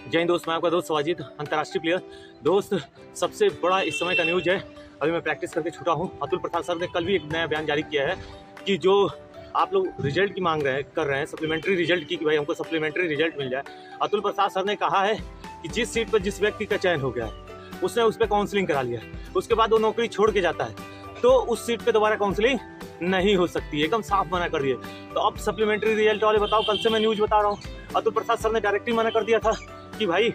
जय हिंद दोस्त, मैं आपका दोस्त स्वाजित, अंतर्राष्ट्रीय प्लेयर। दोस्त, सबसे बड़ा इस समय का न्यूज है, अभी मैं प्रैक्टिस करके छूटा हूँ। अतुल प्रसाद सर ने कल भी एक नया बयान जारी किया है कि जो आप लोग रिजल्ट की मांग कर रहे हैं सप्लीमेंट्री रिजल्ट की, कि भाई हमको सप्लीमेंट्री रिजल्ट मिल जाए। अतुल प्रसाद सर ने कहा है कि जिस सीट पर जिस व्यक्ति का चयन हो गया है उसने उस पर काउंसलिंग करा लिया, उसके बाद वो नौकरी छोड़ के जाता है तो उस सीट पर दोबारा काउंसलिंग नहीं हो सकती है। एकदम साफ मना कर दिया। तो अब सप्लीमेंट्री रिजल्ट वाले बताओ, कल से मैं न्यूज बता रहा हूँ। अतुल प्रसाद सर ने डायरेक्टली मना कर दिया था कि भाई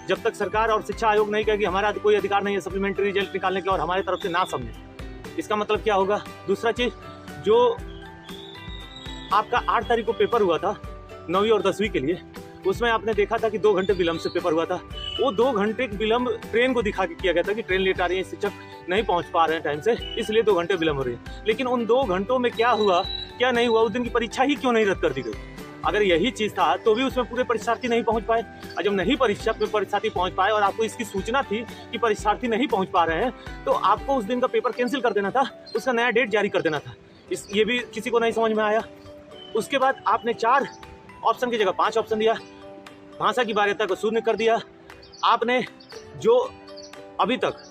जब तक सरकार और शिक्षा आयोग नहीं कहेगी हमारा कोई अधिकार नहीं है सप्लीमेंट्री रिजल्ट निकालने के और हमारी तरफ से ना समझे। इसका मतलब क्या होगा? दूसरा चीज, जो आपका 8 तारीख को पेपर हुआ था 9वीं और 10वीं के लिए, उसमें आपने देखा था कि 2 घंटे विलंब से पेपर हुआ था। वो 2 घंटे विलंब ट्रेन को दिखा के किया गया था कि ट्रेन लेट आ रही है, शिक्षक नहीं पहुंच पा रहे हैं टाइम से, इसलिए 2 घंटे विलंब हो रही है। लेकिन उन 2 घंटों में क्या हुआ क्या नहीं हुआ, उस दिन की परीक्षा ही क्यों नहीं रद्द कर दी गई? अगर यही चीज था तो भी उसमें पूरे परीक्षार्थी नहीं पहुंच पाए। और जब नहीं परीक्षार्थी पहुंच पाए और आपको इसकी सूचना थी कि परीक्षार्थी नहीं पहुंच पा रहे हैं, तो आपको उस दिन का पेपर कैंसिल कर देना था, उसका नया डेट जारी कर देना था। ये भी किसी को नहीं समझ में आया। उसके बाद आपने 4 ऑप्शन की जगह 5 ऑप्शन दिया, भाषा की वरीयता को शून्य कर दिया। आपने जो अभी तक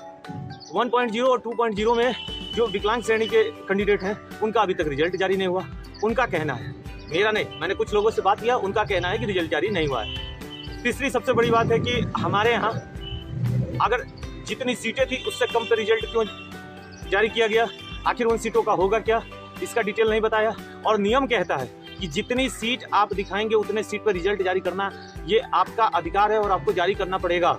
1.0 और 2.0 में जो विकलांग श्रेणी के कैंडिडेट हैं उनका अभी तक रिजल्ट जारी नहीं हुआ। उनका कहना है, मेरा नहीं, मैंने कुछ लोगों से बात किया, उनका कहना है कि रिजल्ट जारी नहीं हुआ है। तीसरी सबसे बड़ी बात है कि हमारे यहाँ अगर जितनी सीटें थी उससे कम पे रिजल्ट क्यों जारी किया गया? आखिर उन सीटों का होगा क्या, इसका डिटेल नहीं बताया। और नियम कहता है कि जितनी सीट आप दिखाएंगे उतने सीट पर रिजल्ट जारी करना ये आपका अधिकार है और आपको जारी करना पड़ेगा।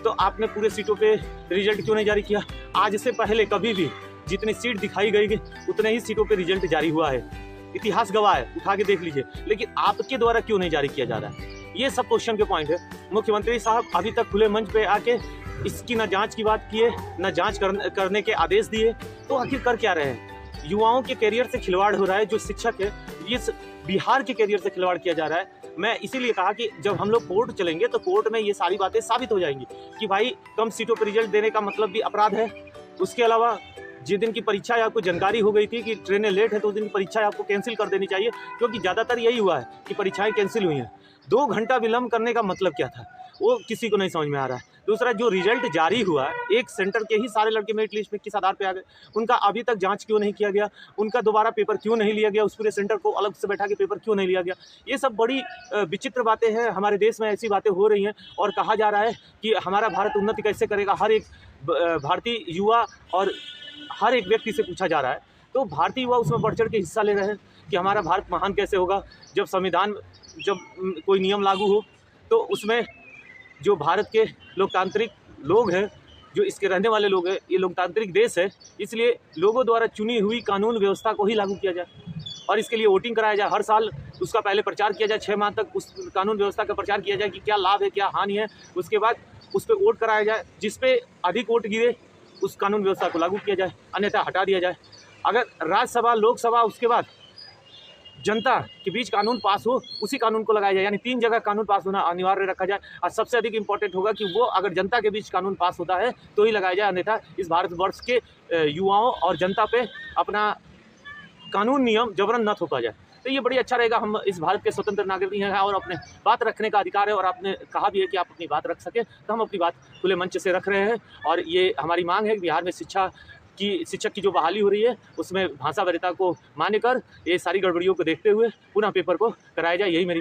तो आपने पूरे सीटों पे रिजल्ट क्यों नहीं जारी किया? आज से पहले कभी भी जितनी सीट दिखाई गई उतने ही सीटों पे रिजल्ट जारी हुआ है। इतिहास गवाह है, उठा के देख लीजिए। लेकिन आपके द्वारा क्यों नहीं जारी किया जा रहा है? ये सब क्वेश्चन के पॉइंट है। मुख्यमंत्री साहब अभी तक खुले मंच पे आके इसकी न जांच की बात किए, न जांच करने के आदेश दिए। तो आखिर कर क्या रहे हैं? युवाओं के कैरियर से खिलवाड़ हो रहा है। जो शिक्षक है, ये बिहार के कैरियर से खिलवाड़ किया जा रहा है। मैं इसीलिए कहा कि जब हम लोग कोर्ट चलेंगे तो कोर्ट में ये सारी बातें साबित हो जाएंगी कि भाई कम सीटों पर रिजल्ट देने का मतलब भी अपराध है। उसके अलावा जिस दिन की परीक्षा आपको जानकारी हो गई थी कि ट्रेनें लेट है तो उस दिन की परीक्षा आपको कैंसिल कर देनी चाहिए, क्योंकि ज़्यादातर यही हुआ है कि परीक्षाएं कैंसिल हुई हैं। 2 घंटा विलंब करने का मतलब क्या था, वो किसी को नहीं समझ में आ रहा है। दूसरा, जो रिजल्ट जारी हुआ, एक सेंटर के ही सारे लड़के मेरिट लिस्ट में किस आधार पे आ गए, उनका अभी तक जांच क्यों नहीं किया गया? उनका दोबारा पेपर क्यों नहीं लिया गया? उस पूरे सेंटर को अलग से बैठा के पेपर क्यों नहीं लिया गया? ये सब बड़ी विचित्र बातें हैं। हमारे देश में ऐसी बातें हो रही हैं और कहा जा रहा है कि हमारा भारत उन्नति कैसे करेगा। हर एक भारतीय युवा और हर एक व्यक्ति से पूछा जा रहा है, तो भारतीय युवा उसमें बढ़ चढ़ के हिस्सा ले रहे हैं कि हमारा भारत महान कैसे होगा। जब संविधान, जब कोई नियम लागू हो तो उसमें जो भारत के लोकतांत्रिक लोग हैं, जो इसके रहने वाले लोग हैं, ये लोकतांत्रिक देश है, इसलिए लोगों द्वारा चुनी हुई कानून व्यवस्था को ही लागू किया जाए और इसके लिए वोटिंग कराया जाए। हर साल उसका पहले प्रचार किया जाए, 6 माह तक उस कानून व्यवस्था का प्रचार किया जाए कि क्या लाभ है, क्या हानि है। उसके बाद उस पर वोट कराया जाए, जिस पे अधिक वोट गिरे उस कानून व्यवस्था को लागू किया जाए, अन्यथा हटा दिया जाए। अगर राज्यसभा, लोकसभा, उसके बाद जनता के बीच कानून पास हो, उसी कानून को लगाया जाए। यानी 3 जगह कानून पास होना अनिवार्य रखा जाए। और सबसे अधिक इंपॉर्टेंट होगा कि वो अगर जनता के बीच कानून पास होता है तो ही लगाया जाए, अन्यथा इस भारतवर्ष के युवाओं और जनता पे अपना कानून नियम जबरन न थोपा जाए। तो ये बड़ी अच्छा रहेगा। हम इस भारत के स्वतंत्र नागरिक हैं और अपने बात रखने का अधिकार है, और आपने कहा भी है कि आप अपनी बात रख सकें, तो हम अपनी बात खुले मंच से रख रहे हैं। और ये हमारी मांग है कि बिहार में शिक्षक की जो बहाली हो रही है उसमें भाषा वरीयता को मान्य कर ये सारी गड़बड़ियों को देखते हुए पुनः पेपर को कराया जाए। यही मेरी